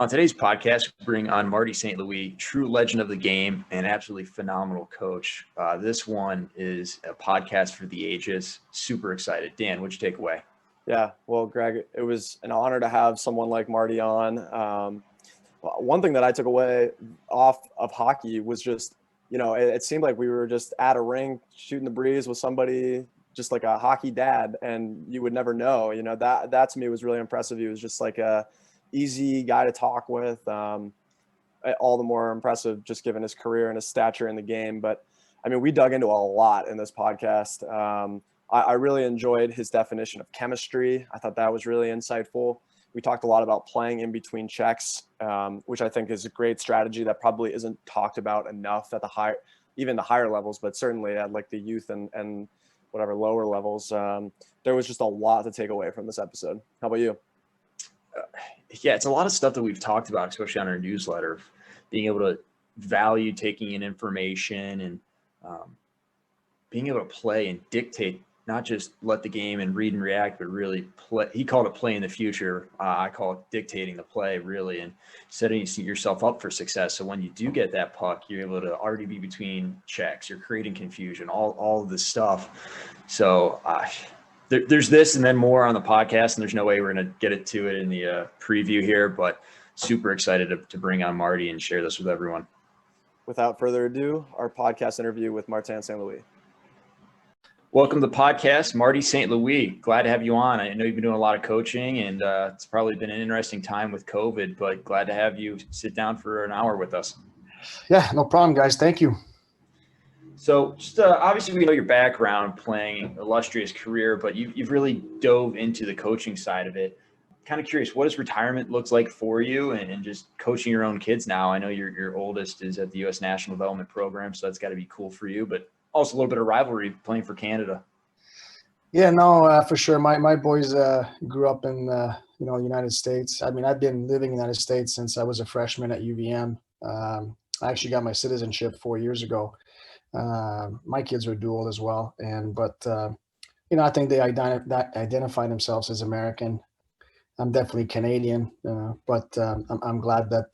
On today's podcast, we bring on Marty St. Louis, true legend of the game and absolutely phenomenal coach. This one is a podcast for the ages. Super excited. Dan, what'd you take away? Yeah, well, Greg, it was an honor to have someone like Marty on. One thing that I took away off of hockey was just, it seemed like we were just at a rink shooting the breeze with somebody, just like a hockey dad, and you would never know. That to me was really impressive. He was just like a easy guy to talk with. All the more impressive just given his career and his stature in the game. But I mean, we dug into a lot in this podcast. I really enjoyed his definition of chemistry. I thought that was really insightful. We talked a lot about playing in between checks, which I think is a great strategy that probably isn't talked about enough at even the higher levels, but certainly at like the youth and whatever lower levels. There was just a lot to take away from this episode. How about you? Yeah, it's a lot of stuff that we've talked about, especially on our newsletter, being able to value taking in information and being able to play and dictate, not just let the game and read and react, but really play. He called it play in the future. I call it dictating the play, really, and setting yourself up for success. So when you do get that puck, you're able to already be between checks. You're creating confusion, all of this stuff. So there's this and then more on the podcast, and there's no way we're going to get it to it in the preview here, but super excited to bring on Marty and share this with everyone. Without further ado, our podcast interview with Martin St. Louis. Welcome to the podcast, Marty St. Louis. Glad to have you on. I know you've been doing a lot of coaching, and it's probably been an interesting time with COVID, but glad to have you sit down for an hour with us. Yeah, no problem, guys. Thank you. So just obviously we know your background, playing an illustrious career, but you've really dove into the coaching side of it. Kind of curious, what does retirement look like for you and just coaching your own kids now? I know your oldest is at the U.S. National Development Program, so that's got to be cool for you, but also a little bit of rivalry playing for Canada. Yeah, no, for sure. My boys grew up in the United States. I mean, I've been living in the United States since I was a freshman at UVM. I actually got my citizenship 4 years ago. My kids are dual as well, but I think they identify themselves as American. I'm definitely Canadian, but I'm glad that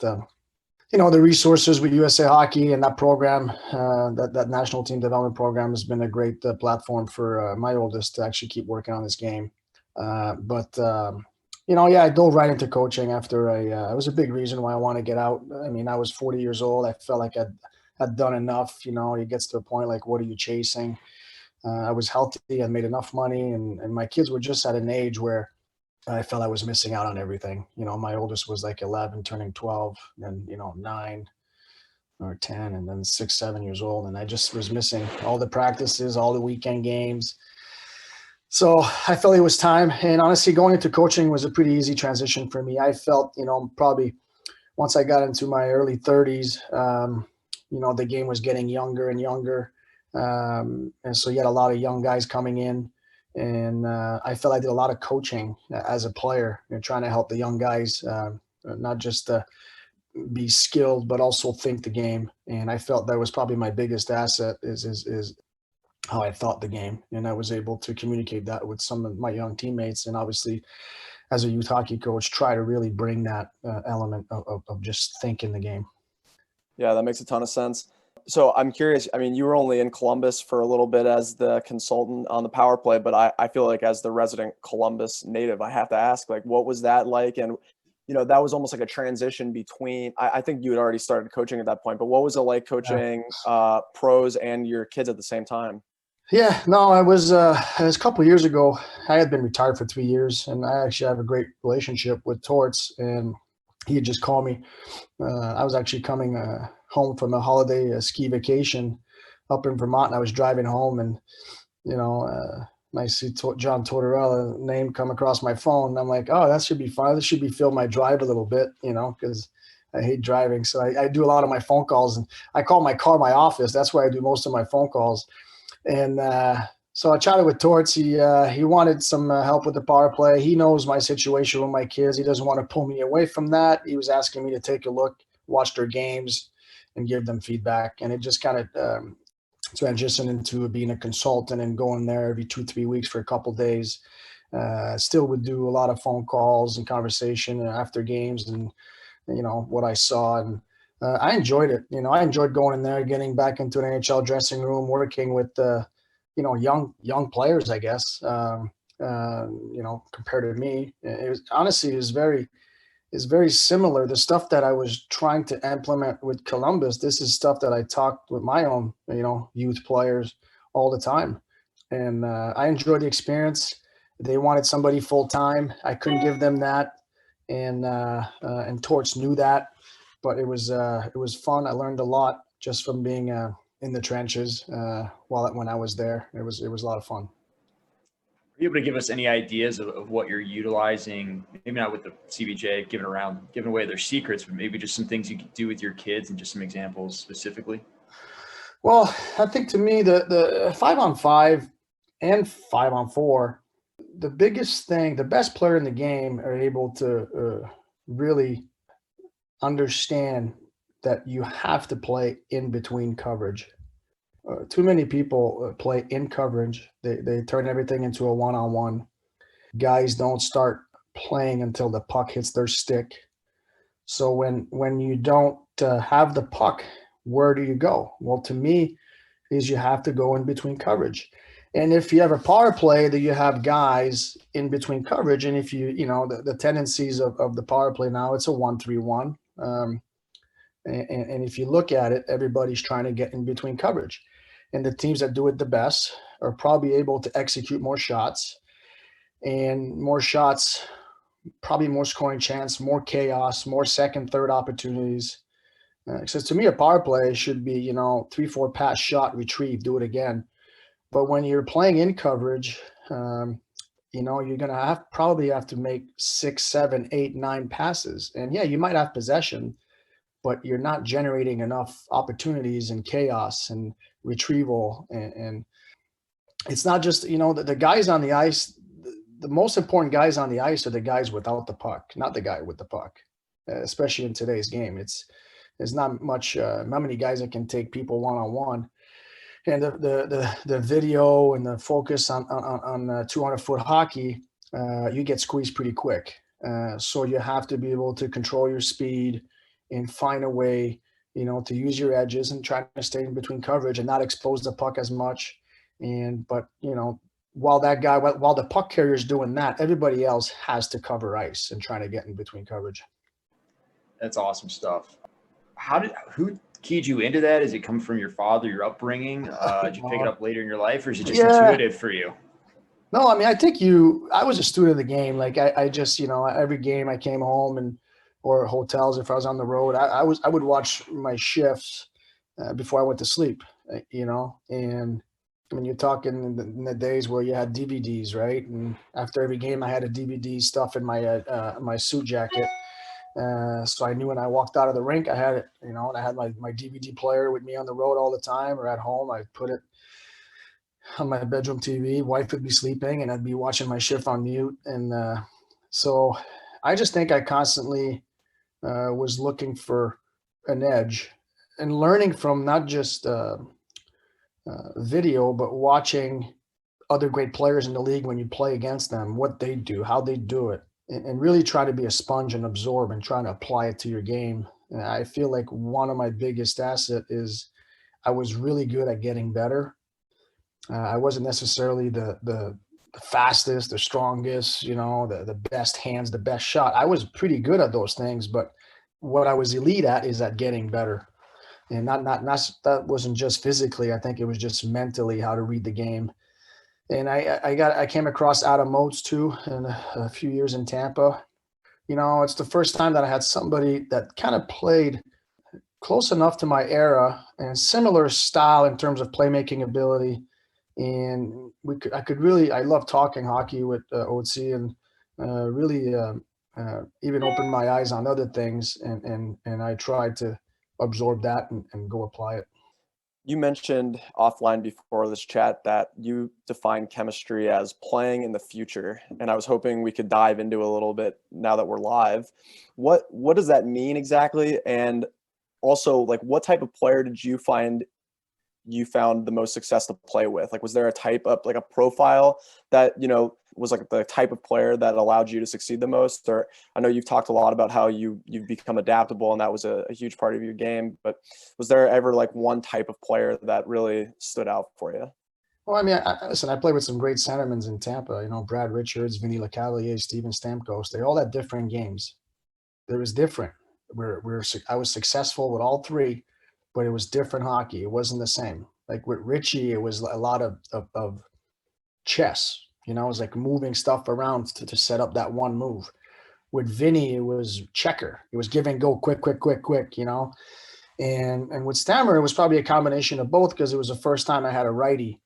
the resources with USA Hockey and that program, that national team development program, has been a great platform for my oldest to actually keep working on this game. I dove right into coaching after it was a big reason why I want to get out. I mean, I was 40 years old. I felt like I'd done enough. It gets to a point like, what are you chasing? I was healthy and made enough money, and my kids were just at an age where I felt I was missing out on everything. My oldest was like 11, turning 12, and 9 or 10, and then 6, 7 years old, and I just was missing all the practices, all the weekend games. So I felt it was time, and honestly, going into coaching was a pretty easy transition for me. I felt, probably once I got into my early 30s, the game was getting younger and younger. And so you had a lot of young guys coming in, and I felt I did a lot of coaching as a player, trying to help the young guys, not just be skilled, but also think the game. And I felt that was probably my biggest asset is how I thought the game. And I was able to communicate that with some of my young teammates. And obviously, as a youth hockey coach, try to really bring that element of just thinking the game. Yeah, that makes a ton of sense. So I'm curious, I mean, you were only in Columbus for a little bit as the consultant on the power play, but I feel like as the resident Columbus native, I have to ask, like, what was that like? And, that was almost like a transition between, I think you had already started coaching at that point, but what was it like coaching pros and your kids at the same time? Yeah, no, it was a couple of years ago. I had been retired for 3 years, and I actually have a great relationship with Torts, and he had just called me. I was actually coming home from a holiday ski vacation up in Vermont, and I was driving home, and I see John Tortorella name come across my phone, and I'm like, oh, that should be fun. This should be fill my drive a little bit, because I hate driving. So I do a lot of my phone calls, and I call my car my office. That's where I do most of my phone calls. And so I chatted with Torts. He wanted some help with the power play. He knows my situation with my kids. He doesn't want to pull me away from that. He was asking me to take a look, watch their games, and give them feedback. And it just kind of transitioned into being a consultant and going there every 2-3 weeks for a couple of days. Still would do a lot of phone calls and conversation after games and what I saw, and I enjoyed it. I enjoyed going in there, getting back into an NHL dressing room, working with young players, I guess. Compared to me, is very similar. The stuff that I was trying to implement with Columbus, this is stuff that I talked with my own, youth players all the time. And I enjoyed the experience. They wanted somebody full time. I couldn't give them that. And Torts knew that, but it was fun. I learned a lot just from being in the trenches when I was there. It was a lot of fun. Are you able to give us any ideas of what you're utilizing? Maybe not with the CBJ, giving away their secrets, but maybe just some things you could do with your kids and just some examples specifically. Well, I think to me, the 5-on-5 and 5-on-4, the biggest thing, the best player in the game are able to really understand that you have to play in between coverage. Too many people play in coverage. They turn everything into a one-on-one. Guys don't start playing until the puck hits their stick. So when you don't have the puck, where do you go? Well, to me, is you have to go in between coverage. And if you have a power play, that you have guys in between coverage, and if the tendencies of the power play now, it's a 1-3-1. And if you look at it, everybody's trying to get in between coverage. And the teams that do it the best are probably able to execute more shots, and more shots, probably more scoring chance, more chaos, more second, third opportunities. Because to me, a power play should be, 3-4 pass shot, retrieve, do it again. But when you're playing in coverage, you're going to probably have to make 6, 7, 8, 9 passes. And yeah, you might have possession, but you're not generating enough opportunities and chaos and retrieval. And it's not just, the guys on the ice, the most important guys on the ice are the guys without the puck, not the guy with the puck, especially in today's game. There's not many guys that can take people one-on-one. And the video and the focus on 200-foot hockey, you get squeezed pretty quick. So you have to be able to control your speed and find a way, to use your edges and try to stay in between coverage and not expose the puck as much. But while the puck carrier is doing that, everybody else has to cover ice and trying to get in between coverage. That's awesome stuff. Who keyed you into that? Is it come from your father, your upbringing? Did you pick it up later in your life, or is it just intuitive for you? No, I mean, I was a student of the game. Like I just, every game I came home or hotels, if I was on the road, I would watch my shifts before I went to sleep, and I mean, you're talking in the days where you had DVDs, right? And after every game, I had a DVD stuff in my suit jacket. So I knew when I walked out of the rink, I had it, and I had my DVD player with me on the road all the time, or at home. I'd put it on my bedroom TV. Wife would be sleeping, and I'd be watching my shift on mute. And so I just think I constantly was looking for an edge and learning from not just video, but watching other great players in the league when you play against them, what they do, how they do it, and really try to be a sponge and absorb and trying to apply it to your game. And I feel like one of my biggest asset is I was really good at getting better. I wasn't necessarily the fastest, the strongest, the best hands, the best shot. I was pretty good at those things, but what I was elite at is at getting better. And not that wasn't just physically. I think it was just mentally how to read the game. And I came across Adam Moats too in a few years in Tampa. It's the first time that I had somebody that kind of played close enough to my era and similar style in terms of playmaking ability. And I love talking hockey with Otsi, and really even opened my eyes on other things. And I tried to absorb that and go apply it. You mentioned offline before this chat that you define chemistry as playing in the future, and I was hoping we could dive into a little bit now that we're live. What does that mean exactly? And also, like, what type of player did you found the most success to play with? Like, was there a type of, like, a profile that was like the type of player that allowed you to succeed the most? Or I know you've talked a lot about how you've become adaptable and that was a huge part of your game, but was there ever like one type of player that really stood out for you? Well, I mean, listen, I played with some great centermen in Tampa, you know, Brad Richards, Vinny LeCavalier, Steven Stamkos. They all had different games. It was different. I was successful with all three, but it was different hockey. It wasn't the same. Like with Richie, it was a lot of chess. You know, it was like moving stuff around to set up that one move. With Vinny, it was checker. It was give and go, quick, quick, quick, quick. You know, and with Stammer, it was probably a combination of both because it was the first time I had a righty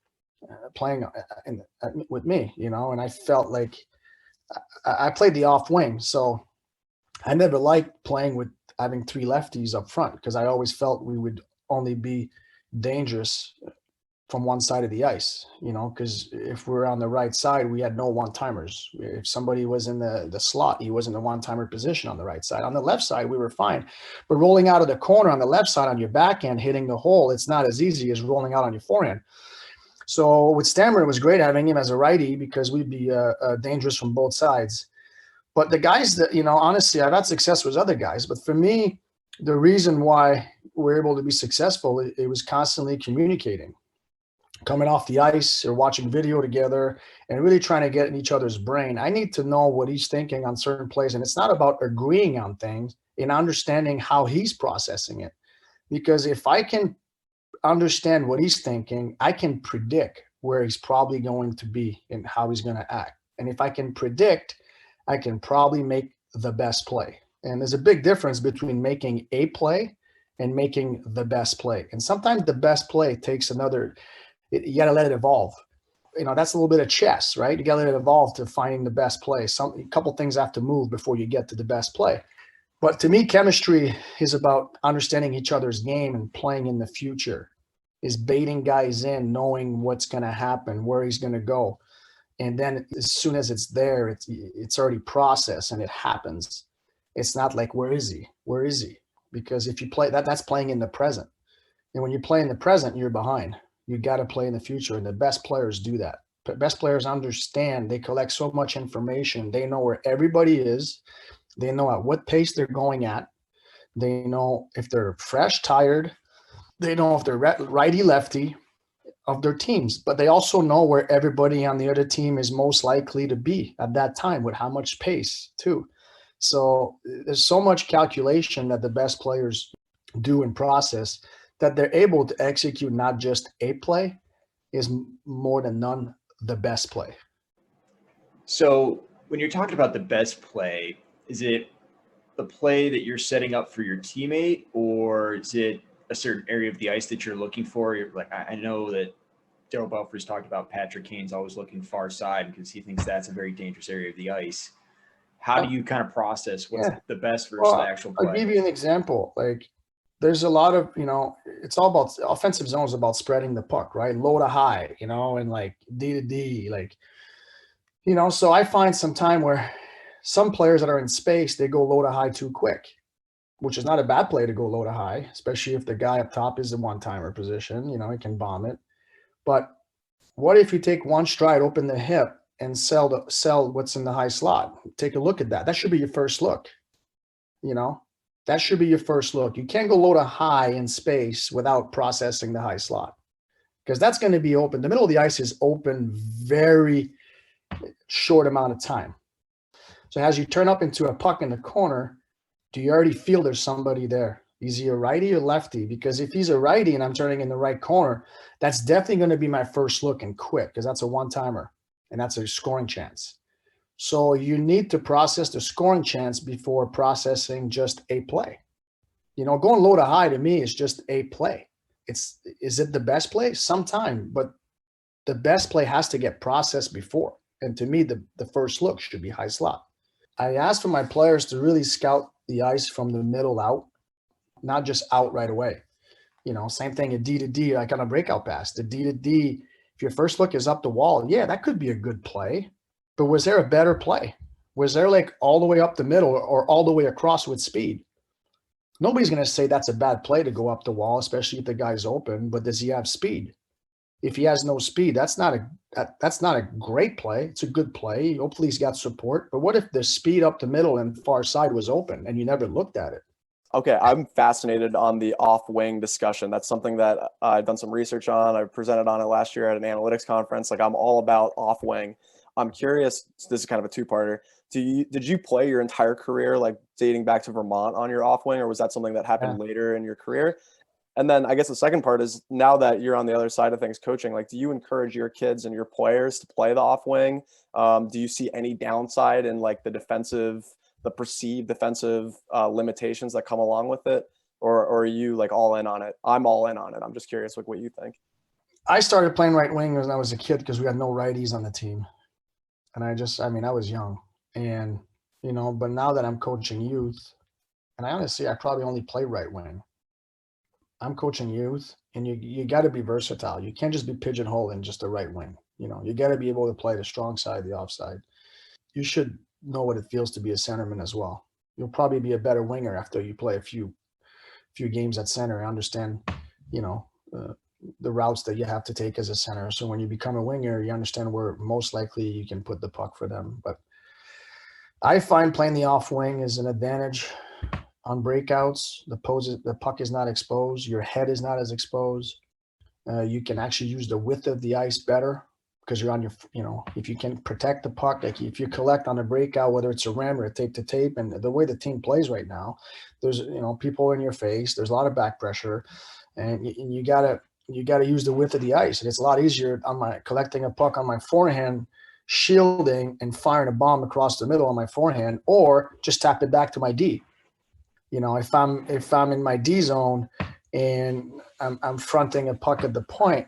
playing with me. You know, and I felt like I played the off wing, so I never liked playing with having three lefties up front because I always felt we would only be dangerous from one side of the ice, you know, because if we're on the right side, we had no one-timers. If somebody was in the slot, he was in the one-timer position on the right side. On the left side, we were fine. But rolling out of the corner on the left side on your backhand, hitting the hole, it's not as easy as rolling out on your forehand. So with Stammer, it was great having him as a righty because we'd be dangerous from both sides. But the guys that, you know, honestly, I've had success with other guys. But for me, the reason why we're able to be successful, it was constantly communicating, coming off the ice or watching video together and really trying to get in each other's brain. I need to know what he's thinking on certain plays. And it's not about agreeing on things and understanding how he's processing it. Because if I can understand what he's thinking, I can predict where he's probably going to be and how he's going to act. And if I can predict, I can probably make the best play. And there's a big difference between making a play and making the best play. And sometimes the best play takes another, you got to let it evolve. You know, that's a little bit of chess, right? You got to let it evolve to finding the best play. A couple things have to move before you get to the best play. But to me, chemistry is about understanding each other's game and playing in the future, is baiting guys in, knowing what's going to happen, where he's going to go. And then as soon as it's there, it's already processed and it happens. It's not like, where is he? Where is he? Because if you play that's playing in the present. And when you play in the present, you're behind. You got to play in the future. And the best players do that. The best players understand. They collect so much information. They know where everybody is. They know at what pace they're going at. They know if they're fresh, tired. They know if they're righty, lefty of their teams, but they also know where everybody on the other team is most likely to be at that time with how much pace too. So there's so much calculation that the best players do in process that they're able to execute not just a play, is more than none the best play. So when you're talking about the best play, is it the play that you're setting up for your teammate, or is it a certain area of the ice that you're looking for? You're like, I know that Daryl Belford's talked about Patrick Kane's always looking far side because he thinks that's a very dangerous area of the ice. How do you kind of process what's the best versus the actual play? I'll give you an example. Like there's a lot of, you know, it's all about offensive zones, about spreading the puck, right? Low to high, you know, and like D to D, like, you know, so I find some time where some players that are in space, they go low to high too quick, which is not a bad play to go low to high, especially if the guy up top is the one-timer position, you know, he can bomb it. But what if you take one stride, open the hip, and sell what's in the high slot? Take a look at that. That should be your first look. You know, that should be your first look. You can't go low to high in space without processing the high slot because that's going to be open. The middle of the ice is open very short amount of time. So as you turn up into a puck in the corner, do you already feel there's somebody there? Is he a righty or lefty? Because if he's a righty and I'm turning in the right corner, that's definitely going to be my first look and quick because that's a one-timer and that's a scoring chance. So you need to process the scoring chance before processing just a play. You know, going low to high to me is just a play. Is it the best play? Sometime, but the best play has to get processed before. And to me, the first look should be high slot. I asked for my players to really scout the ice from the middle out, not just out right away. You know, same thing at D to D, like on a breakout pass. The D to D, if your first look is up the wall, yeah, that could be a good play. But was there a better play? Was there like all the way up the middle or all the way across with speed? Nobody's going to say that's a bad play to go up the wall, especially if the guy's open, but does he have speed? If he has no speed, that's not a great play. It's a good play. Hopefully he's got support. But what if the speed up the middle and far side was open and you never looked at it? Okay, I'm fascinated on the off-wing discussion. That's something that I've done some research on. I presented on it last year at an analytics conference. Like, I'm all about off-wing. I'm curious, this is kind of a two-parter. Did you play your entire career, like dating back to Vermont, on your off-wing, or was that something that happened Yeah. later in your career? And then I guess the second part is, now that you're on the other side of things coaching, like, do you encourage your kids and your players to play the off-wing? Do you see any downside in like the perceived defensive limitations that come along with it? Or are you like all in on it? I'm all in on it. I'm just curious like what you think. I started playing right wing when I was a kid because we had no righties on the team. And I was young. And, but now that I'm coaching youth, and I probably only play right wing. I'm coaching youth, and you got to be versatile. You can't just be pigeonholed just a right wing. You got to be able to play the strong side, the offside. You should know what it feels to be a centerman as well. You'll probably be a better winger after you play a few games at center. Understand, the routes that you have to take as a center. So when you become a winger, you understand where most likely you can put the puck for them. But I find playing the off wing is an advantage on breakouts. The puck is not exposed. Your head is not as exposed. You can actually use the width of the ice better because you're on your, if you can protect the puck, like if you collect on a breakout, whether it's a rim or a tape to tape, and the way the team plays right now, there's, people in your face, there's a lot of back pressure, and you gotta use the width of the ice. And it's a lot easier on collecting a puck on my forehand, shielding and firing a bomb across the middle on my forehand, or just tap it back to my D. If I'm in my D zone and I'm fronting a puck at the point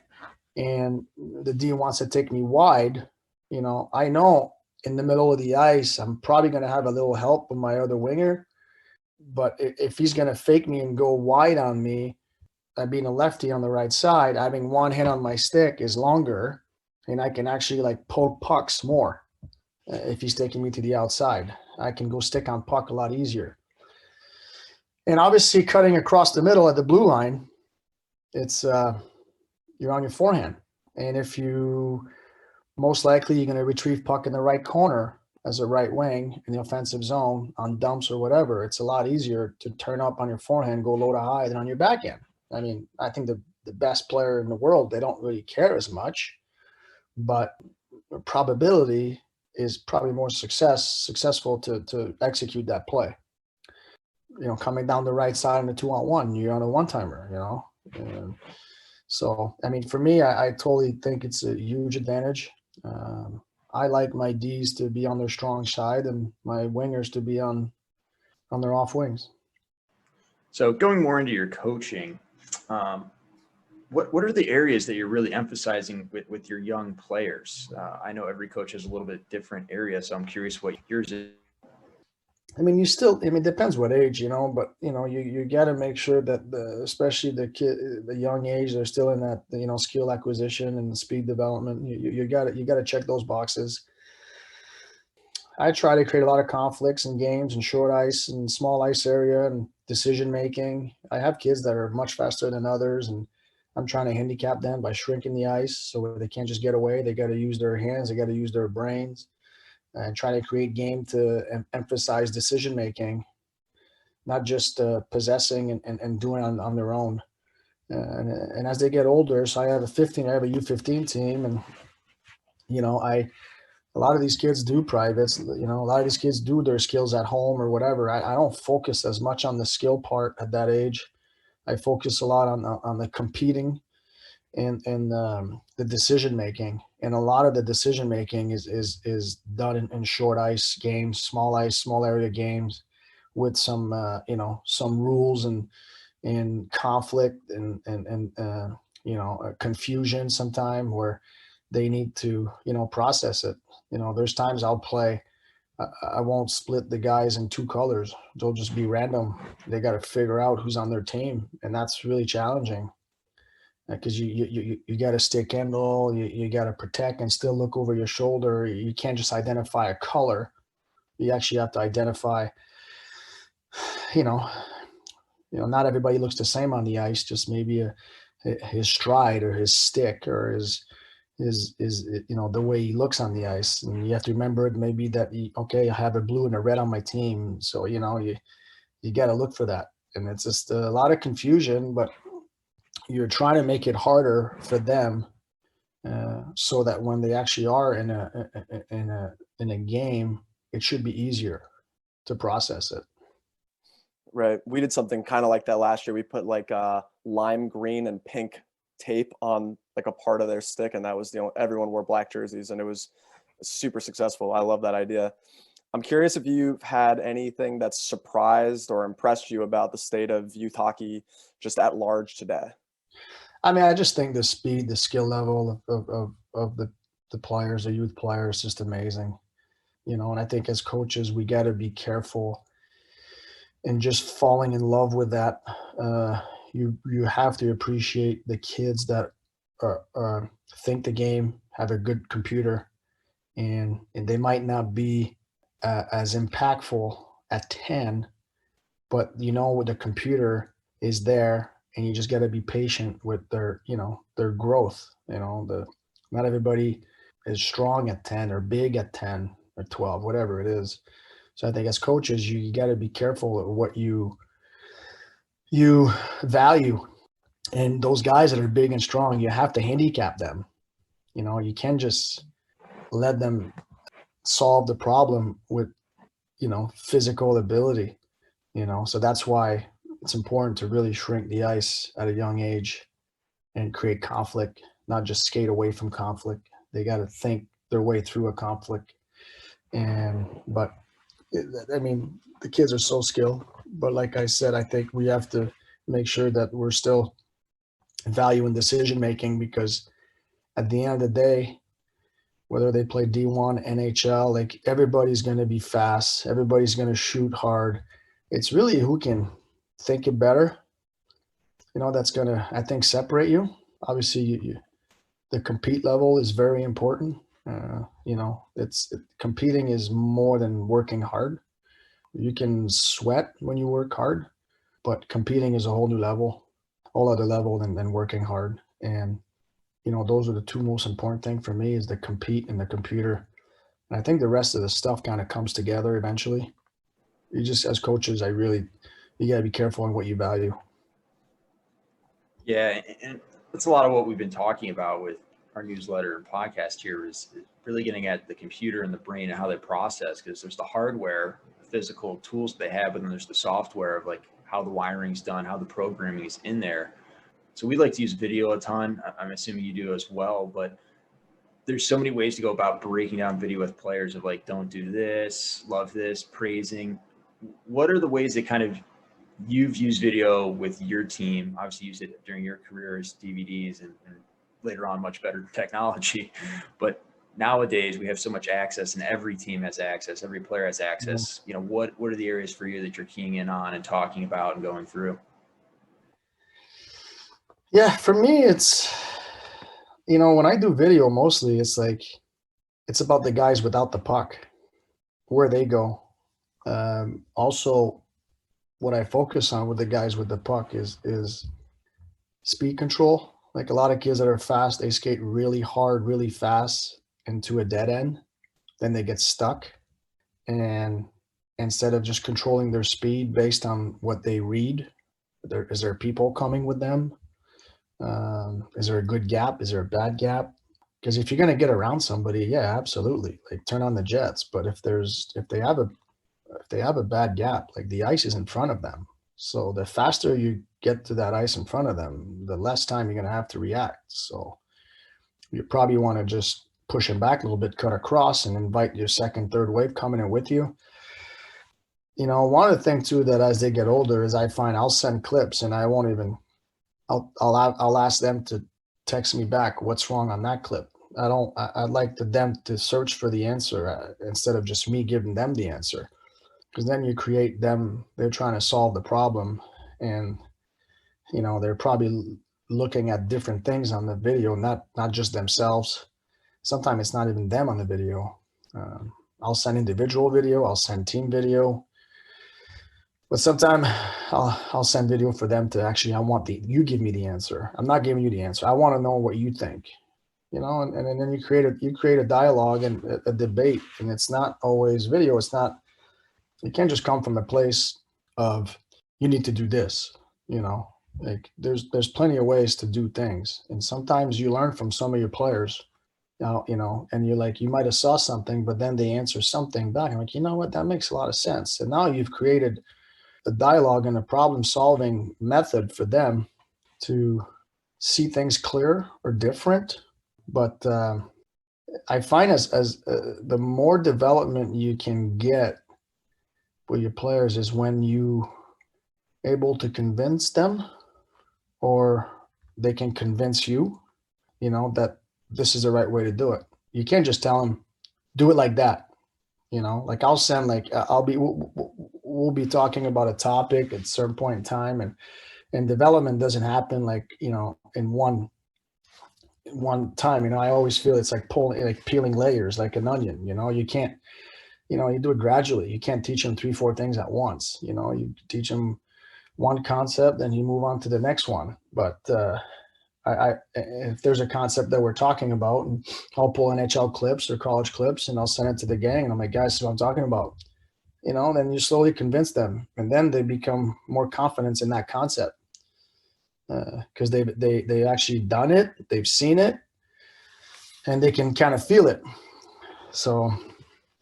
and the D wants to take me wide, I know in the middle of the ice, I'm probably going to have a little help with my other winger. But if he's going to fake me and go wide on me, being a lefty on the right side, having one hand on my stick is longer, and I can actually like poke pucks more. If he's taking me to the outside, I can go stick on puck a lot easier. And obviously cutting across the middle at the blue line, it's you're on your forehand. And if most likely you're going to retrieve puck in the right corner as a right wing in the offensive zone on dumps or whatever, it's a lot easier to turn up on your forehand, go low to high than on your backhand. I mean, I think the best player in the world, they don't really care as much, but probability is probably more successful to execute that play. Coming down the right side in the 2-on-1, you're on a one-timer, And so, I mean, for me, I totally think it's a huge advantage. I like my Ds to be on their strong side and my wingers to be on their off wings. So going more into your coaching, what are the areas that you're really emphasizing with your young players? I know every coach has a little bit different area, so I'm curious what yours is. I mean, it depends what age, but you got to make sure that especially the young age, they're still in that, skill acquisition and speed development. You got to check those boxes. I try to create a lot of conflicts in games and short ice and small ice area and decision making. I have kids that are much faster than others, and I'm trying to handicap them by shrinking the ice so they can't just get away. They got to use their hands. They got to use their brains. And try to create game to emphasize decision making, not just possessing and doing on their own. And as they get older, so I have a U15 team, and a lot of these kids do privates. A lot of these kids do their skills at home or whatever. I don't focus as much on the skill part at that age. I focus a lot on the competing and the decision making, and a lot of the decision making is done in short ice games, small area games, with some some rules and conflict and confusion sometime where they need to process it. There's times I'll play. I won't split the guys in two colors. They'll just be random. They got to figure out who's on their team, and that's really challenging. Because you got to stick handle, you got to protect and still look over your shoulder. You can't just identify a color. You actually have to identify, not everybody looks the same on the ice. Just maybe his stride or his stick or his the way he looks on the ice. And you have to remember maybe that okay, I have a blue and a red on my team, so you got to look for that. And it's just a lot of confusion, but you're trying to make it harder for them, so that when they actually are in a game, it should be easier to process it. Right. We did something kind of like that last year. We put like lime green and pink tape on like a part of their stick, and that was everyone wore black jerseys, and it was super successful. I love that idea. I'm curious if you've had anything that's surprised or impressed you about the state of youth hockey just at large today. I mean, I just think the speed, the skill level of the players, the youth players, is just amazing. And I think as coaches, we got to be careful in just falling in love with that. You have to appreciate the kids that think the game, have a good computer, and they might not be as impactful at 10, but the computer is there, and you just got to be patient with their growth. Not everybody is strong at 10 or big at 10 or 12, whatever it is. So I think as coaches, you got to be careful of what you value. And those guys that are big and strong, you have to handicap them. You can't just let them solve the problem with, physical ability, So that's why it's important to really shrink the ice at a young age and create conflict, not just skate away from conflict. They got to think their way through a conflict. But I mean, the kids are so skilled, but like I said, I think we have to make sure that we're still valuing decision making, because at the end of the day, whether they play D1, NHL, like everybody's going to be fast, everybody's going to shoot hard. It's really who can think it better. That's going to, I think, separate you. Obviously, the compete level is very important. Competing is more than working hard. You can sweat when you work hard, but competing is a whole other level than working hard. And, those are the two most important things for me, is the compete and the computer. And I think the rest of the stuff kind of comes together eventually. You just, as coaches, you got to be careful on what you value. Yeah. And that's a lot of what we've been talking about with our newsletter and podcast here, is really getting at the computer and the brain and how they process, because there's the hardware, physical tools they have, and then there's the software of like how the wiring's done, how the programming is in there. So we like to use video a ton. I'm assuming you do as well, but there's so many ways to go about breaking down video with players of like, don't do this, love this, praising. What are the ways that kind of you've used video with your team? Obviously used it during your career as DVDs and later on much better technology, but nowadays we have so much access, and every team has access, every player has access. What are the areas for you that you're keying in on and talking about and going through? Yeah, for me, it's, when I do video, mostly it's about the guys without the puck, where they go. Also, what I focus on with the guys with the puck is speed control. Like a lot of kids that are fast, they skate really hard, really fast into a dead end. Then they get stuck. And instead of just controlling their speed based on what they read, is there people coming with them? Is there a good gap? Is there a bad gap? Because if you're going to get around somebody, yeah, absolutely. Like turn on the jets. But if they have a bad gap, like the ice is in front of them. So the faster you get to that ice in front of them, the less time you're going to have to react. So you probably want to just push them back a little bit, cut across, and invite your second, third wave coming in with you. One of the things too, that as they get older, is I find I'll send clips and I won't even, I'll ask them to text me back what's wrong on that clip. I'd like them to search for the answer instead of just me giving them the answer, because then you create them, they're trying to solve the problem, and they're probably looking at different things on the video, not just themselves. Sometimes it's not even them on the video. I'll send individual video, I'll send team video. But sometimes I'll send video for them to actually, you give me the answer. I'm not giving you the answer. I want to know what you think, and then you create a dialogue and a debate, and it's not always video. It can't just come from a place of you need to do this, like there's plenty of ways to do things. And sometimes you learn from some of your players, and you're like, you might have saw something, but then they answer something back. I'm like, you know what, that makes a lot of sense. And now you've created a dialogue and a problem solving method for them to see things clear or different. But I find as the more development you can get with your players is when you able to convince them, or they can convince you, that this is the right way to do it. You can't just tell them, do it like that. Like I'll send, like we'll be talking about a topic at a certain point in time, and development doesn't happen like, in one time. I always feel it's like peeling layers like an onion. You can't, you do it gradually. You can't teach them 3-4 things at once. You teach them one concept, then you move on to the next one. But if there's a concept that we're talking about, and I'll pull NHL clips or college clips and I'll send it to the gang, and I'm like, guys, this is what I'm talking about. Then you slowly convince them, and then they become more confident in that concept because they actually done it, they've seen it, and they can kind of feel it. So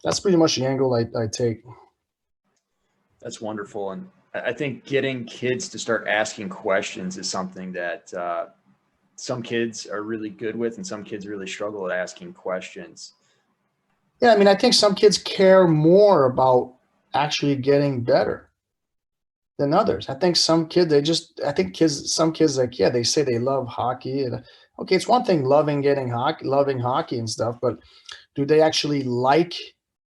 that's pretty much the angle I take. That's wonderful. And I think getting kids to start asking questions is something that some kids are really good with, and some kids really struggle at asking questions. Yeah, I think some kids care more about actually getting better than others. I think some kids, some kids, like, yeah, they say they love hockey. And okay, it's one thing loving hockey and stuff, but do they actually like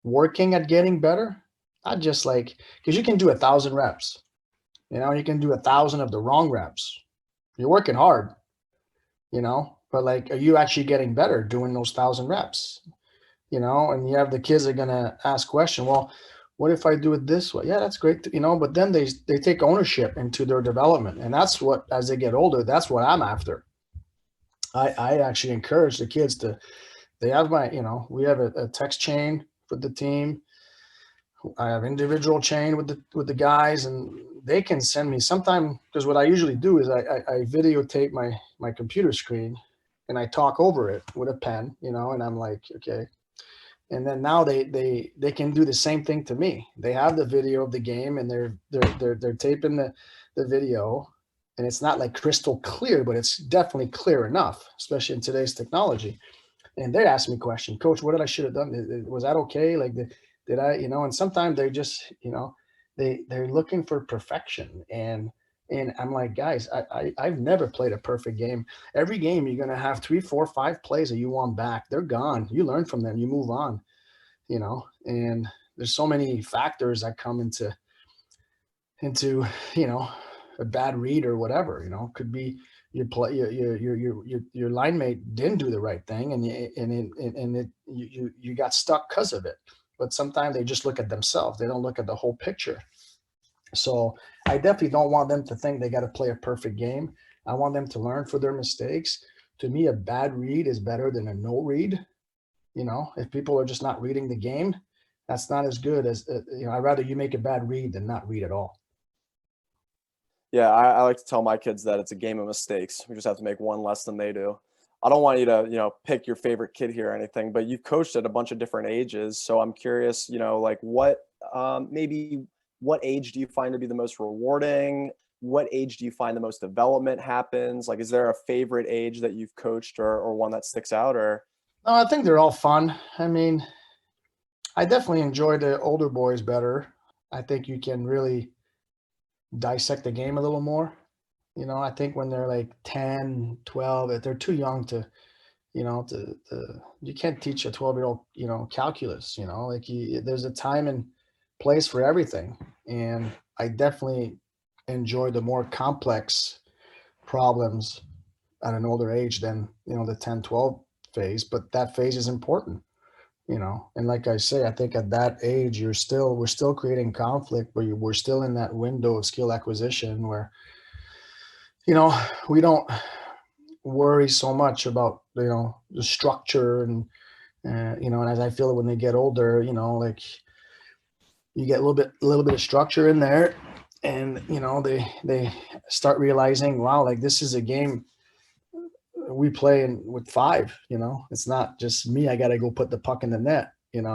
working at getting better? Not just like, because you can do 1,000 reps, you can do 1,000 of the wrong reps. You're working hard, but like, are you actually getting better doing those 1,000 reps? And you have the kids that are going to ask question. Well, what if I do it this way? Yeah, that's great. But then they take ownership into their development. And that's what, as they get older, that's what I'm after. I actually encourage the kids they have we have a text chain for the team. I have individual chain with the guys, and they can send me sometime, because what I usually do is I videotape my computer screen and I talk over it with a pen, and I'm like, okay. And then now they can do the same thing to me. They have the video of the game, and they're taping the video, and it's not like crystal clear, but it's definitely clear enough, especially in today's technology. And they ask me question, Coach, what did I should have done? Was that okay? Like, did I, and sometimes they just, they're looking for perfection. And I'm like, guys, I've never played a perfect game. Every game you're going to have 3, 4, 5 plays that you want back. They're gone. You learn from them. You move on, and there's so many factors that come into, a bad read or whatever, could be your line mate didn't do the right thing, and you got stuck because of it. But sometimes they just look at themselves. They don't look at the whole picture. So I definitely don't want them to think they got to play a perfect game. I want them to learn for their mistakes. To me, a bad read is better than a no read. If people are just not reading the game, that's not as good as, I'd rather you make a bad read than not read at all. Yeah, I like to tell my kids that it's a game of mistakes. We just have to make one less than they do. I don't want you to, pick your favorite kid here or anything, but you've coached at a bunch of different ages. So I'm curious, like maybe what age do you find to be the most rewarding? What age do you find the most development happens? Like, is there a favorite age that you've coached or one that sticks out? Or No, I think they're all fun. I definitely enjoy the older boys better. I think you can really dissect the game a little more. I think when they're like 10, 12, if they're too young to, you can't teach a 12-year-old, calculus, like there's a time and place for everything. And I definitely enjoy the more complex problems at an older age than, the 10, 12 phase, but that phase is important. And like I say, I think at that age, we're still creating conflict, but we're still in that window of skill acquisition where, we don't worry so much about, the structure and as I feel when they get older, like you get a little bit of structure in there, and they start realizing, wow, like this is a game we play with five. It's not just me. I got to go put the puck in the net. And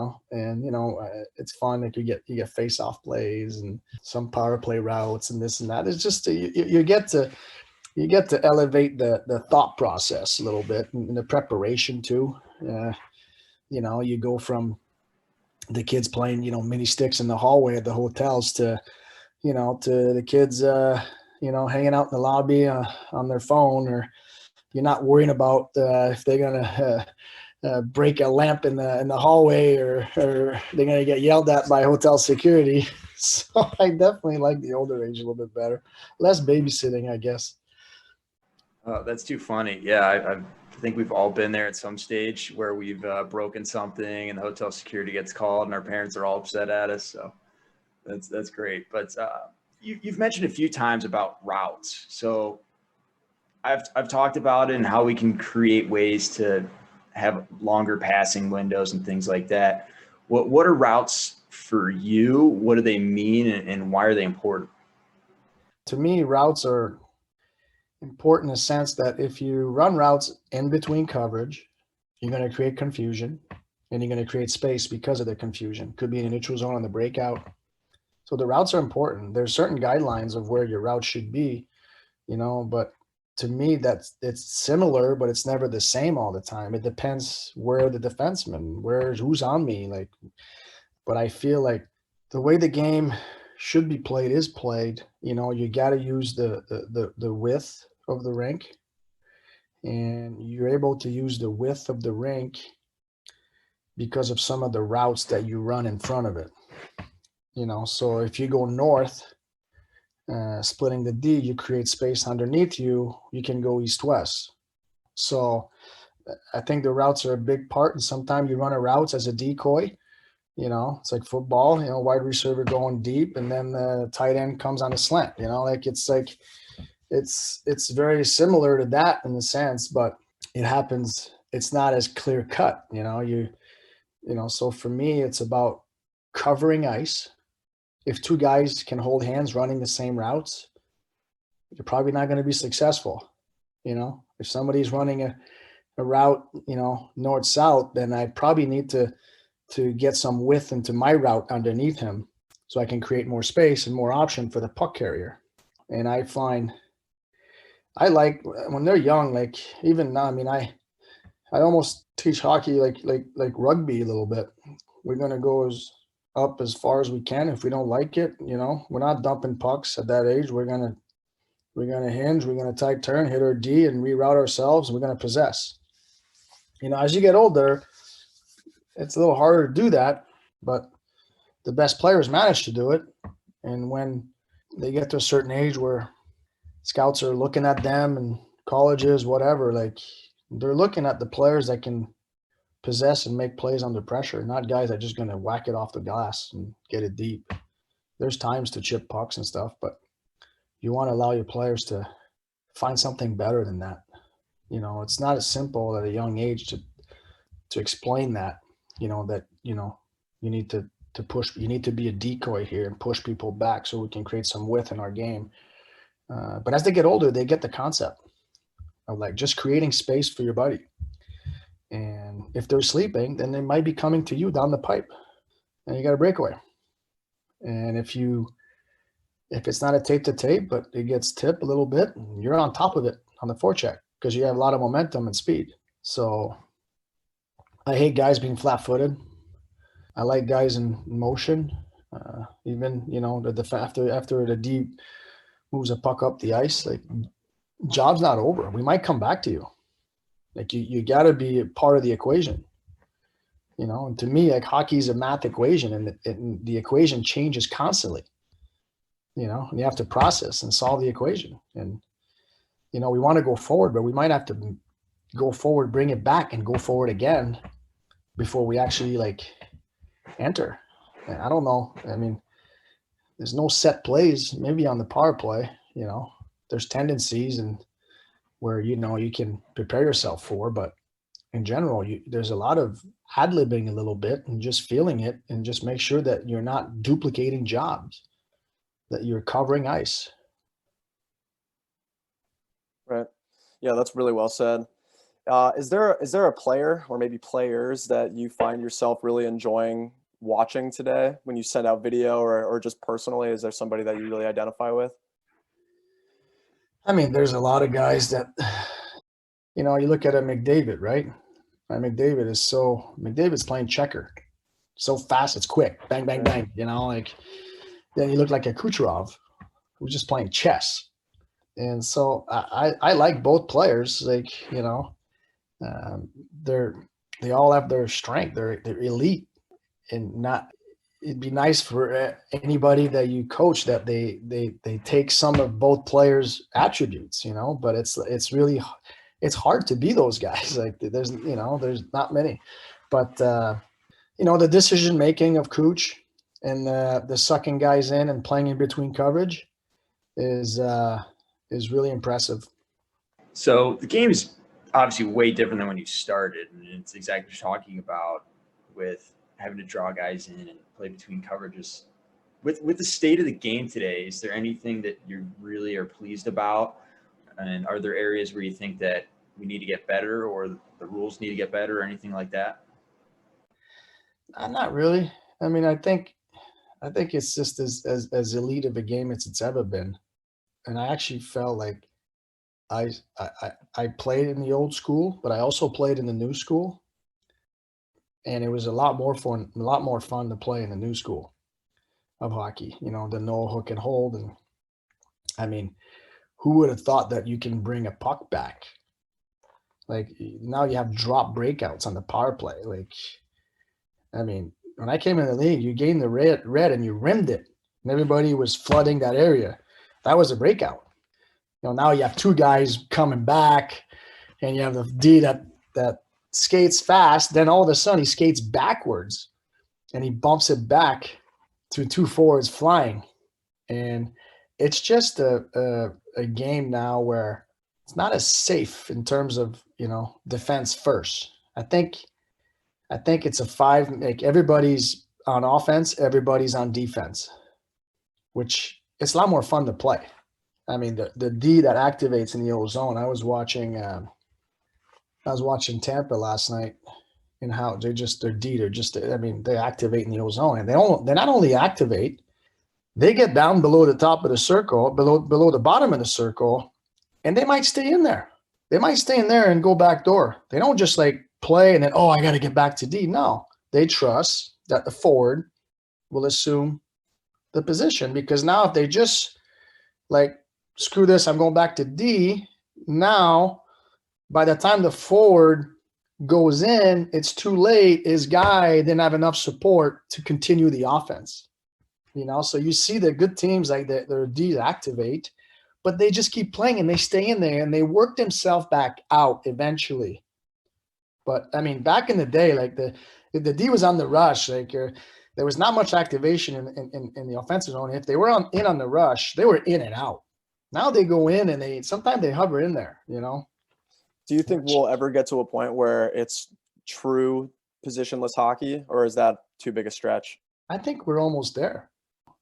it's fun. Like you get face off plays and some power play routes and this and that. It's just you get to elevate the thought process a little bit, and the preparation too. You go from the kids playing, mini sticks in the hallway at the hotels to the kids, hanging out in the lobby on their phone, or you're not worrying about if they're gonna break a lamp in the hallway, or they're gonna get yelled at by hotel security. So I definitely like the older age a little bit better, less babysitting, I guess. That's too funny. Yeah, I think we've all been there at some stage where we've broken something and the hotel security gets called and our parents are all upset at us. So that's great. But you've mentioned a few times about routes. So I've talked about it and how we can create ways to have longer passing windows and things like that. What are routes for you? What do they mean, and why are they important? To me, routes are important in the sense that if you run routes in between coverage, you're going to create confusion, and you're going to create space because of the confusion. Could be in a neutral zone on the breakout. So the routes are important. There's certain guidelines of where your route should be, but to me, it's similar, but it's never the same all the time. It depends where the defenseman, who's on me. But I feel like the way the game should be played is played. You got to use the width of the rink, and you're able to use the width of the rink because of some of the routes that you run in front of it. So if you go north, splitting the D, you create space underneath you. You can go east-west. So I think the routes are a big part. And sometimes you run a routes as a decoy. It's like football. Wide receiver going deep, and then the tight end comes on a slant. It's very similar to that in a sense, but it happens. It's not as clear cut. So for me, it's about covering ice. If two guys can hold hands running the same routes, you're probably not going to be successful. If somebody's running a route, north-south, then I probably need to get some width into my route underneath him so I can create more space and more option for the puck carrier. And I find I like when they're young, like even now, I almost teach hockey like rugby a little bit. We're going to go up as far as we can. If we don't like it, we're not dumping pucks at that age. We're gonna hinge, we're gonna tight turn, hit our D, and reroute ourselves. And we're gonna possess. As you get older, it's a little harder to do that, but the best players manage to do it. And when they get to a certain age where scouts are looking at them and colleges, whatever, like they're looking at the players that can possess and make plays under pressure, not guys that are just going to whack it off the glass and get it deep. There's times to chip pucks and stuff, but you want to allow your players to find something better than that. It's not as simple at a young age to explain that, you need to push, you need to be a decoy here and push people back so we can create some width in our game. But as they get older, they get the concept of like just creating space for your buddy. And if they're sleeping, then they might be coming to you down the pipe, and you got a breakaway. And if it's not a tape to tape, but it gets tipped a little bit, you're on top of it on the forecheck because you have a lot of momentum and speed. So I hate guys being flat-footed. I like guys in motion. Even after the D moves a puck up the ice, like job's not over. We might come back to you. Like you got to be a part of the equation, and to me, like hockey is a math equation, and the equation changes constantly, and you have to process and solve the equation. And, we want to go forward, but we might have to go forward, bring it back and go forward again before we actually like enter. And I don't know. I mean, there's no set plays. Maybe on the power play, there's tendencies and where you can prepare yourself for, but in general, there's a lot of ad-libbing a little bit and just feeling it, and just make sure that you're not duplicating jobs, that you're covering ice. Right. Yeah, that's really well said. Is there a player or maybe players that you find yourself really enjoying watching today when you send out video, or just personally? Is there somebody that you really identify with? I mean, there's a lot of guys that, you look at a McDavid, right? McDavid's playing checker. So fast, it's quick. Bang, bang, bang. Then you look like a Kucherov who's just playing chess. And so I like both players. They all have their strength. They're elite, and not. It'd be nice for anybody that you coach that they take some of both players' attributes, But it's hard to be those guys. Like there's not many, but the decision making of Cooch and the sucking guys in and playing in between coverage is really impressive. So the game is obviously way different than when you started, and it's exactly what you're talking about with having to draw guys in and play between coverages. With the state of the game today, is there anything that you really are pleased about? And are there areas where you think that we need to get better, or the rules need to get better, or anything like that? Not really. I mean, I think it's just as elite of a game as it's ever been. And I actually felt like I played in the old school, but I also played in the new school. And it was a lot more fun to play in the new school of hockey, the no hook and hold. And I mean, who would have thought that you can bring a puck back? Like now you have drop breakouts on the power play. Like, I mean, when I came in the league, you gained the red and you rimmed it, and everybody was flooding that area. That was a breakout. Now you have two guys coming back, and you have the D that skates fast. Then all of a sudden he skates backwards, and he bumps it back to two forwards flying, and it's just a game now where it's not as safe in terms of defense first. I think it's a 5. Like everybody's on offense, everybody's on defense, which it's a lot more fun to play. I mean, the D that activates in the old zone. I was watching Tampa last night, and how they activate in the old zone, and they not only activate, they get down below the top of the circle, below the bottom of the circle, and they might stay in there. They might stay in there and go back door. They don't just like play and then, I got to get back to D. No, they trust that the forward will assume the position, because now if they just like, screw this, I'm going back to D, now by the time the forward goes in, it's too late. His guy didn't have enough support to continue the offense. So you see the good teams like their D's activate, but they just keep playing and they stay in there and they work themselves back out eventually. But I mean, back in the day, like the D was on the rush, like there was not much activation in the offensive zone. If they were in on the rush, they were in and out. Now they go in and sometimes they hover in there, Do you think we'll ever get to a point where it's true positionless hockey, or is that too big a stretch? I think we're almost there.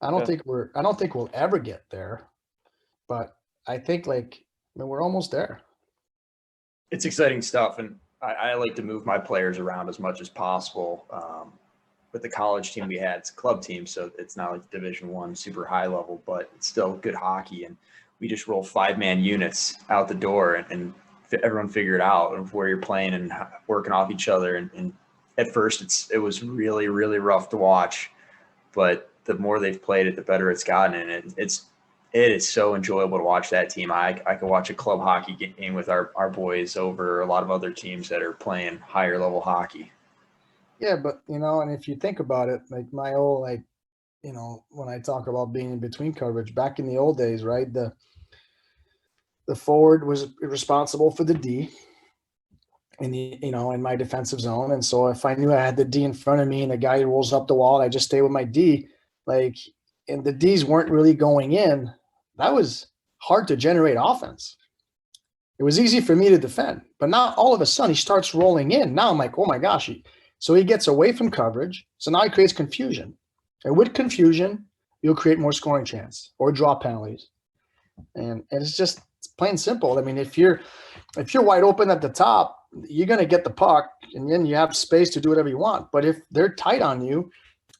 I don't think we'll ever get there, but I think we're almost there. It's exciting stuff, and I like to move my players around as much as possible. With the college team we had, it's a club team, so it's not like Division I super high level, but it's still good hockey. And we just roll 5-man units out the door, and everyone figure it out of where you're playing and working off each other. And at first it was really, really rough to watch, but the more they've played it, the better it's gotten. And it is so enjoyable to watch that team. I could watch a club hockey game with our boys over a lot of other teams that are playing higher level hockey. Yeah, but and if you think about it, like my whole when I talk about being in between coverage back in the old days, right? The forward was responsible for the D. in the, in my defensive zone. And so if I knew I had the D in front of me and the guy rolls up the wall, I just stay with my D, like, and the Ds weren't really going in. That was hard to generate offense. It was easy for me to defend, but now all of a sudden he starts rolling in. Now I'm like, oh my gosh. So he gets away from coverage. So now he creates confusion. And with confusion, you'll create more scoring chance or draw penalties. And it's just plain simple. I mean, if you're wide open at the top, you're going to get the puck and then you have space to do whatever you want. But if they're tight on you,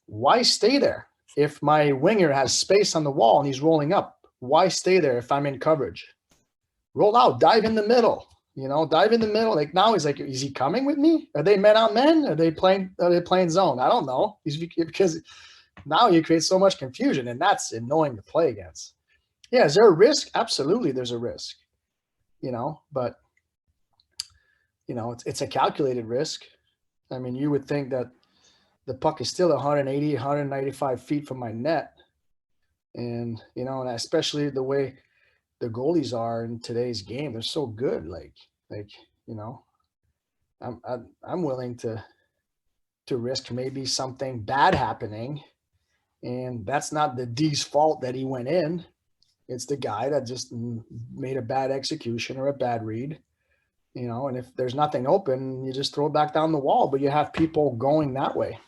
why stay there? If my winger has space on the wall and he's rolling up, why stay there if I'm in coverage? Roll out, dive in the middle, dive in the middle. Like now he's like, is he coming with me? Are they men on men? Are they playing zone? I don't know. Because now you create so much confusion and that's annoying to play against. Yeah. Is there a risk? Absolutely. There's a risk, but it's a calculated risk. I mean, you would think that the puck is still 180, 195 feet from my net. And, and especially the way the goalies are in today's game, they're so good. I'm willing to risk maybe something bad happening. And that's not the D's fault that he went in. It's the guy that just made a bad execution or a bad read, and if there's nothing open, you just throw it back down the wall, but you have people going that way.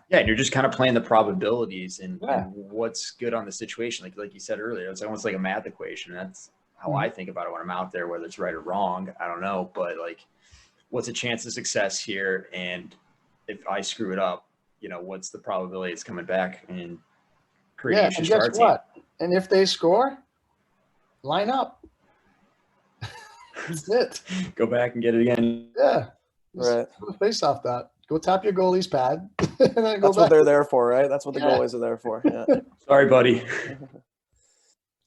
Yeah, and you're just kind of playing the probabilities and what's good on the situation. Like you said earlier, it's almost like a math equation. That's how I think about it when I'm out there, whether it's right or wrong. I don't know, but like, what's the chance of success here? And if I screw it up, what's the probability it's coming back and creating issues for our team? And if they score, line up. That's it. Go back and get it again. Yeah. Right. Face off that. Go tap your goalie's pad. And then That's what they're there for, right? That's what the goalies are there for. Yeah. Sorry, buddy.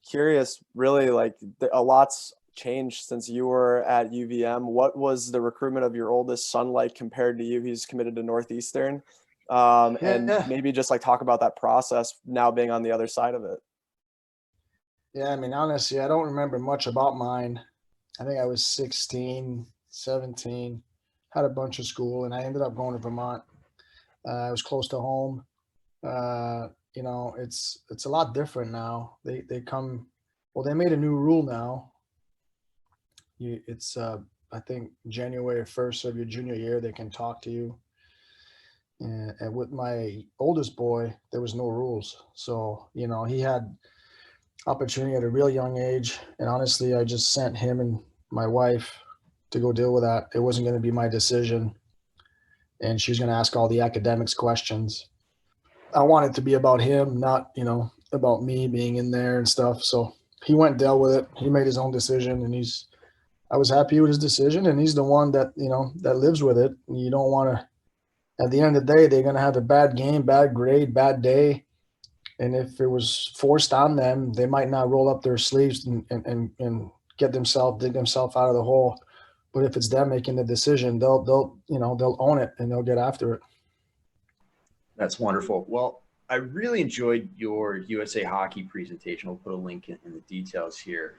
Curious, really, like a lot's changed since you were at UVM. What was the recruitment of your oldest son like compared to you? He's committed to Northeastern. And maybe just like talk about that process now being on the other side of it. Yeah, I mean, honestly, I don't remember much about mine. I think I was 16, 17, had a bunch of school, and I ended up going to Vermont. I was close to home. It's a lot different now. They made a new rule now. It's I think January 1st of your junior year, they can talk to you. And with my oldest boy, there was no rules. So, he had opportunity at a real young age. And honestly, I just sent him and my wife to go deal with that. It wasn't going to be my decision. And she was going to ask all the academics questions. I want it to be about him, not, about me being in there and stuff. So he went and dealt with it. He made his own decision and I was happy with his decision. And he's the one that, that lives with it. You don't want to, at the end of the day, they're going to have a bad game, bad grade, bad day. And if it was forced on them, they might not roll up their sleeves and dig themselves out of the hole. But if it's them making the decision, they'll own it and they'll get after it. That's wonderful. Well, I really enjoyed your USA Hockey presentation. We'll put a link in the details here.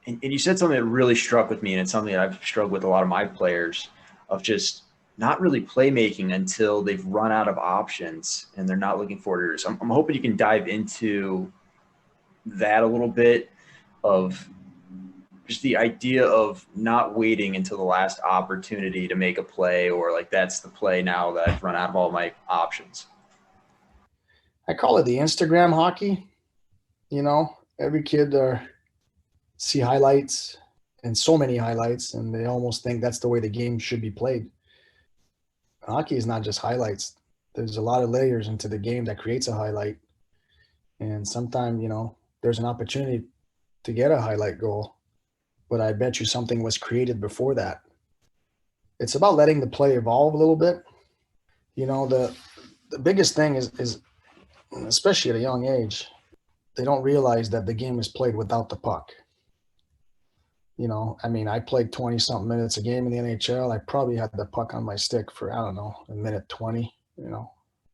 And you said something that really struck with me, and it's something that I've struggled with a lot of my players, of just not really playmaking until they've run out of options and they're not looking forward to it. So I'm hoping you can dive into that a little bit, of just the idea of not waiting until the last opportunity to make a play, or like, that's the play now that I've run out of all my options. I call it the Instagram hockey. Every kid see highlights and so many highlights, and they almost think that's the way the game should be played. Hockey is not just highlights. There's a lot of layers into the game that creates a highlight. And sometimes, there's an opportunity to get a highlight goal, but I bet you something was created before that. It's about letting the play evolve a little bit. The biggest thing is, especially at a young age, they don't realize that the game is played without the puck. I played 20-something minutes a game in the NHL. I probably had the puck on my stick for, I don't know, a minute 20.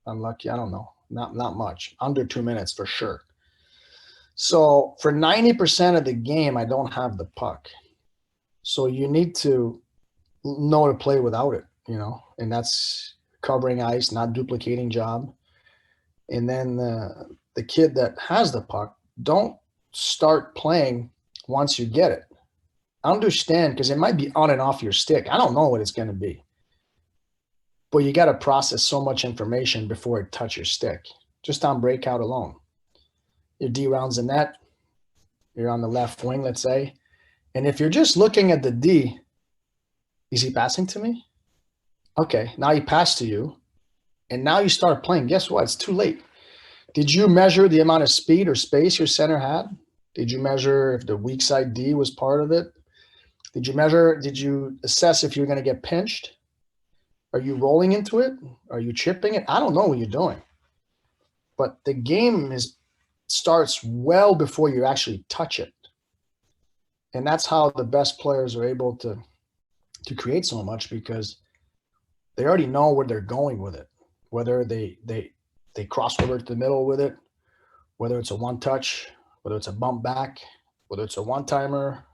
I'm lucky. I don't know. Not much. Under 2 minutes for sure. So for 90% of the game, I don't have the puck. So you need to know to play without it, and that's covering ice, not duplicating job. And then the kid that has the puck, don't start playing once you get it. Understand, because it might be on and off your stick. I don't know what it's going to be. But you got to process so much information before it touches your stick, just on breakout alone. Your D rounds the net, you're on the left wing, let's say. And if you're just looking at the D, is he passing to me? Okay, now he passed to you. And now you start playing. Guess what? It's too late. Did you measure the amount of speed or space your center had? Did you measure if the weak side D was part of it? Did you assess if you're going to get pinched? Are you rolling into it? Are you chipping it? I don't know what you're doing. But the game starts well before you actually touch it. And that's how the best players are able to create so much, because they already know where they're going with it. Whether they cross over to the middle with it, whether it's a one touch, whether it's a bump back, whether it's a one-timer,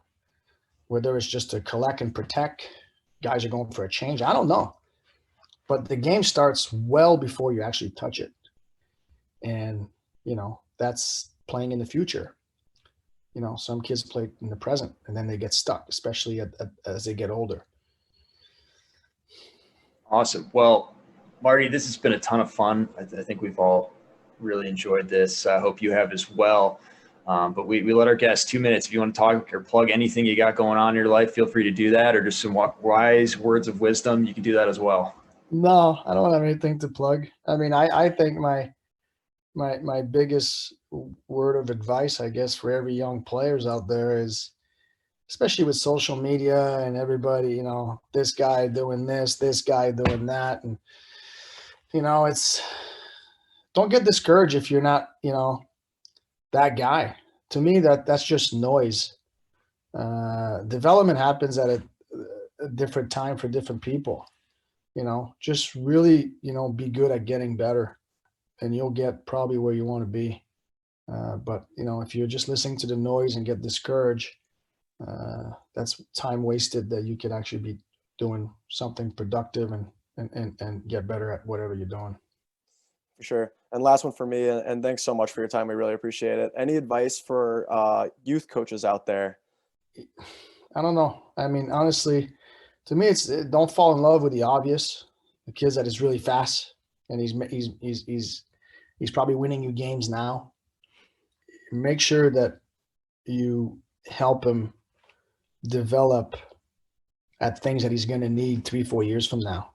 whether it's just to collect and protect, guys are going for a change. I don't know. But the game starts well before you actually touch it. And, that's playing in the future. Some kids play in the present and then they get stuck, especially as they get older. Awesome. Well, Marty, this has been a ton of fun. I think we've all really enjoyed this. I hope you have as well. But we let our guests 2 minutes. If you want to talk or plug anything you got going on in your life, feel free to do that, or just some wise words of wisdom. You can do that as well. No, I don't have anything to plug. I mean, I think my biggest word of advice, I guess, for every young players out there is, especially with social media and everybody, this guy doing this guy doing that. And, it's, don't get discouraged if you're not, that guy. To me, that's just noise. Development happens at a different time for different people. Just really, be good at getting better, and you'll get probably where you want to be. But, if you're just listening to the noise and get discouraged, that's time wasted that you could actually be doing something productive and get better at whatever you're doing. For sure. And last one for me, and thanks so much for your time. We really appreciate it. Any advice for youth coaches out there? I don't know. I mean, honestly, to me, it's don't fall in love with the obvious. The kid that is really fast and he's probably winning you games now. Make sure that you help him develop at things that he's going to need 3-4 years from now.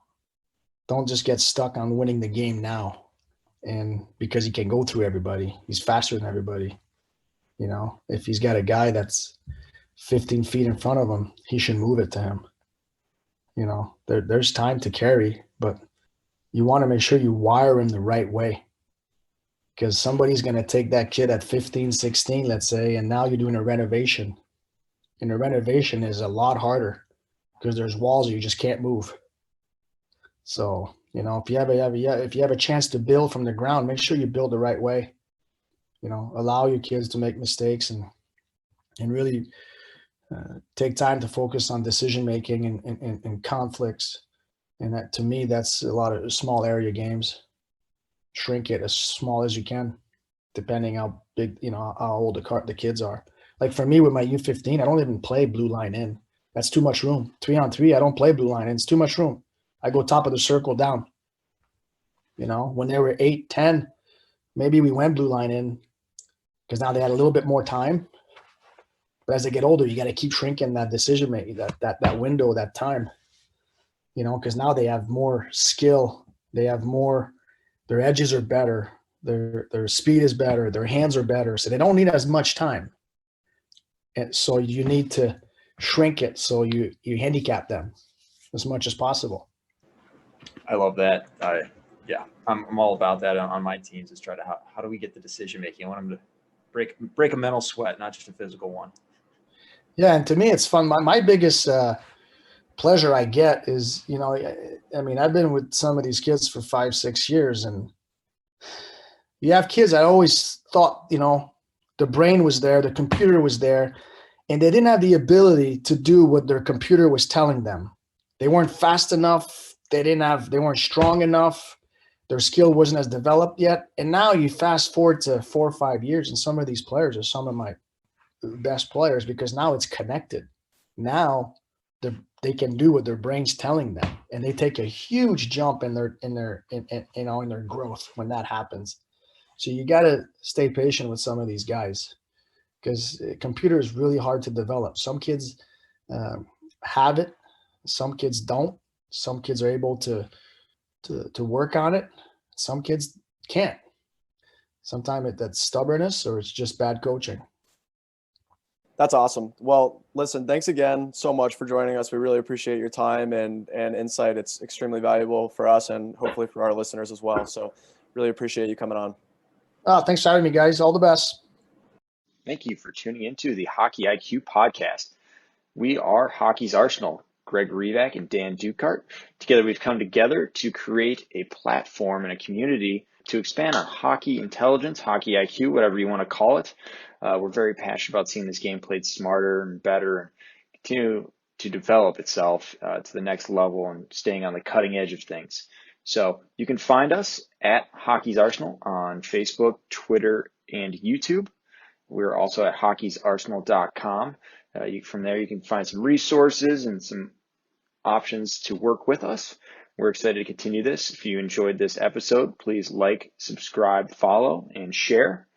Don't just get stuck on winning the game now. And because he can go through everybody, he's faster than everybody. If he's got a guy that's 15 feet in front of him, he should move it to him. There's time to carry, but you want to make sure you wire him the right way, because somebody's going to take that kid at 15, 16, let's say, and now you're doing a renovation. And a renovation is a lot harder because there's walls you just can't move. So, if you have a chance to build from the ground, make sure you build the right way. Allow your kids to make mistakes and really take time to focus on decision making and conflicts. And that, to me, that's a lot of small area games. Shrink it as small as you can, depending how big, how old the kids are. Like for me with my U15, I don't even play blue line in. That's too much room. 3-on-3, I don't play blue line in. It's too much room. I go top of the circle down. When they were 8, 10, maybe we went blue line in because now they had a little bit more time. But as they get older, you got to keep shrinking that decision making, that window, that time. Because now they have more skill. They have more. Their edges are better. Their speed is better. Their hands are better. So they don't need as much time. And so you need to shrink it so you handicap them as much as possible. I love that. I'm all about that on my teams, is try to how do we get the decision making? I want them to break a mental sweat, not just a physical one. Yeah, and to me, it's fun. My biggest pleasure I get is, I've been with some of these kids for 5-6 years, and you have kids I always thought, the brain was there, the computer was there, and they didn't have the ability to do what their computer was telling them. They weren't fast enough. They weren't strong enough. Their skill wasn't as developed yet. And now you fast forward to 4 or 5 years, and some of these players are some of my best players because now it's connected. Now they can do what their brain's telling them, and they take a huge jump in their growth when that happens. So you got to stay patient with some of these guys because computer is really hard to develop. Some kids have it, some kids don't. Some kids are able to work on it. Some kids can't. Sometimes that's stubbornness or it's just bad coaching. That's awesome. Well, listen, thanks again so much for joining us. We really appreciate your time and insight. It's extremely valuable for us and hopefully for our listeners as well. So really appreciate you coming on. Thanks for having me, guys. All the best. Thank you for tuning into the Hockey IQ podcast. We are Hockey's Arsenal, Greg Revac and Dan Dukart. Together, we've come together to create a platform and a community to expand our hockey intelligence, hockey IQ, whatever you want to call it. We're very passionate about seeing this game played smarter and better and continue to develop itself to the next level and staying on the cutting edge of things. So you can find us at Hockey's Arsenal on Facebook, Twitter, and YouTube. We're also at hockeysarsenal.com. From there, you can find some resources and some options to work with us. We're excited to continue this. If you enjoyed this episode, please like, subscribe, follow, and share.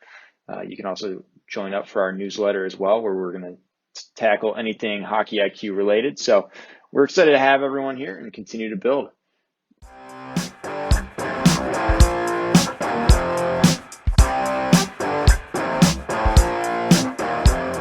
You can also join up for our newsletter as well, where we're going to tackle anything Hockey IQ related. So we're excited to have everyone here and continue to build.